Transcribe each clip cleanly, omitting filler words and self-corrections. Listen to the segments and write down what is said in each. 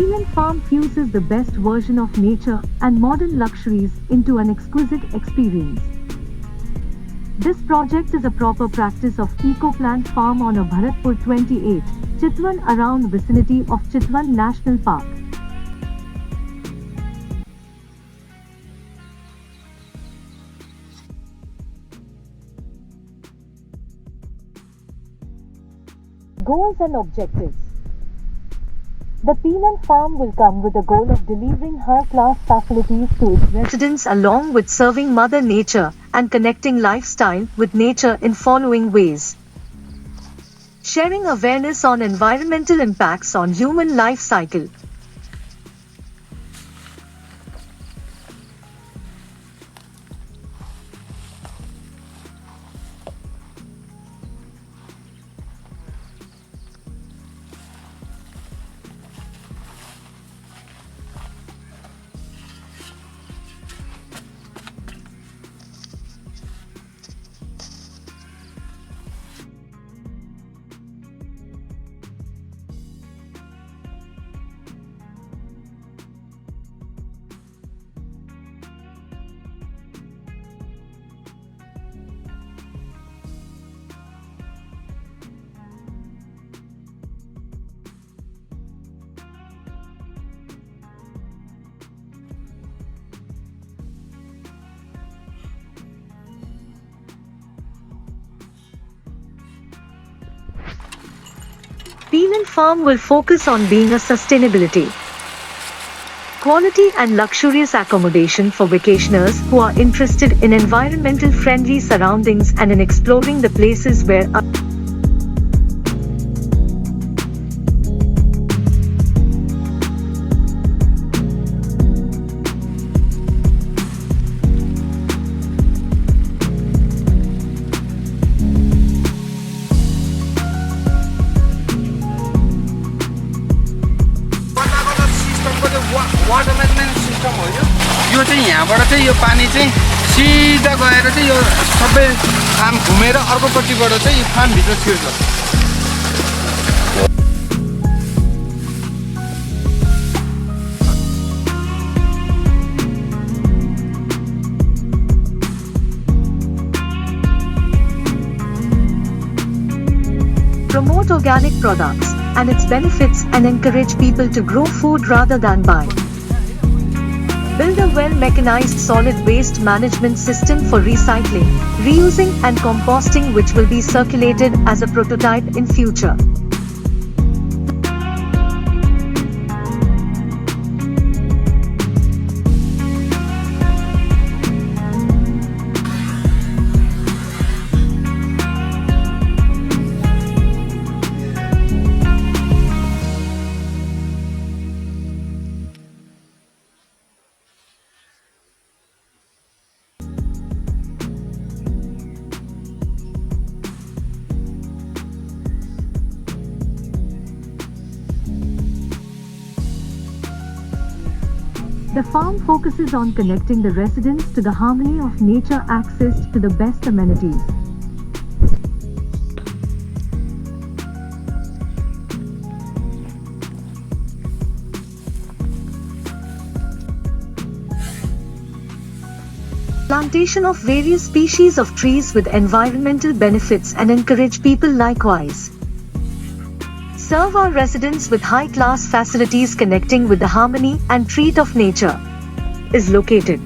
Peeland Farm fuses the best version of nature and modern luxuries into an exquisite experience. This project is a proper practice of eco-plant farm on a Bharatpur 28, Chitwan around vicinity of Chitwan National Park. Goals and objectives. The Peeland Farm will come with the goal of delivering high-class facilities to its residents along with serving Mother Nature and connecting lifestyle with nature in following ways. Sharing awareness on environmental impacts on human life cycle. Peeland Farm will focus on being a sustainability, quality and luxurious accommodation for vacationers who are interested in environmental friendly surroundings and in exploring the places where water management system हो यो चाहिँ यहाँबाट चाहिँ यो पानी चाहिँ सिधा गएर चाहिँ यो सबै फार्म घुमेर अर्कोपट्टिबाट चाहिँ यो फार्मभित्र छिर्छ। promote organic products and its benefits and encourage people to grow food rather than buy. Build a well-mechanized solid waste management system for recycling, reusing and composting which will be circulated as a prototype in future. The farm focuses on connecting the residents to the harmony of nature, access to the best amenities. Plantation of various species of trees with environmental benefits and encourage people likewise. Serve our residents with high-class facilities connecting with the harmony and treat of nature. Is located.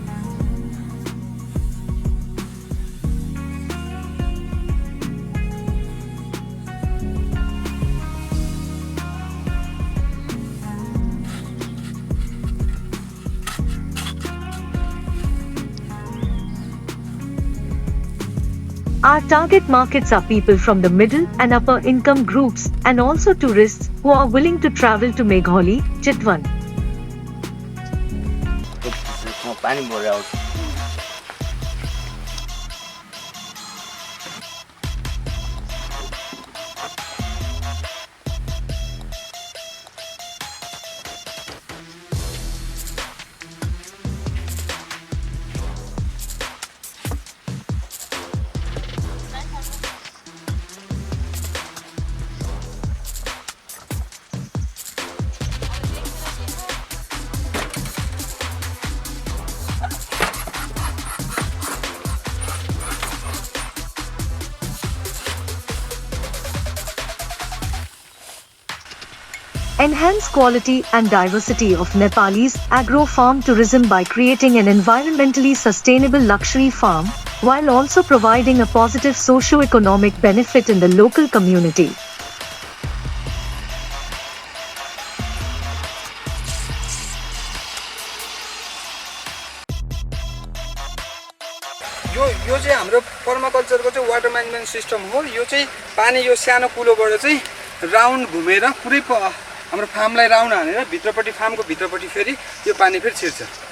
Our target markets are people from the middle and upper income groups and also tourists who are willing to travel to Meghauli, Chitwan. enhance quality and diversity of Nepalese agro-farm tourism by creating an environmentally sustainable luxury farm, while also providing a positive socio-economic benefit in the local community. यो चाहिँ हाम्रो पर्माकल्चरको चाहिँ water management system हो। यो चाहिँ पानी यो सानो कुलोबाट चाहिँ round घुमेर पुरै हाम्रो फार्मलाई राउन्ड हानेर भित्रपट्टि फार्मको भित्रपट्टि फेरि यो पानी फेरि छिर्छ।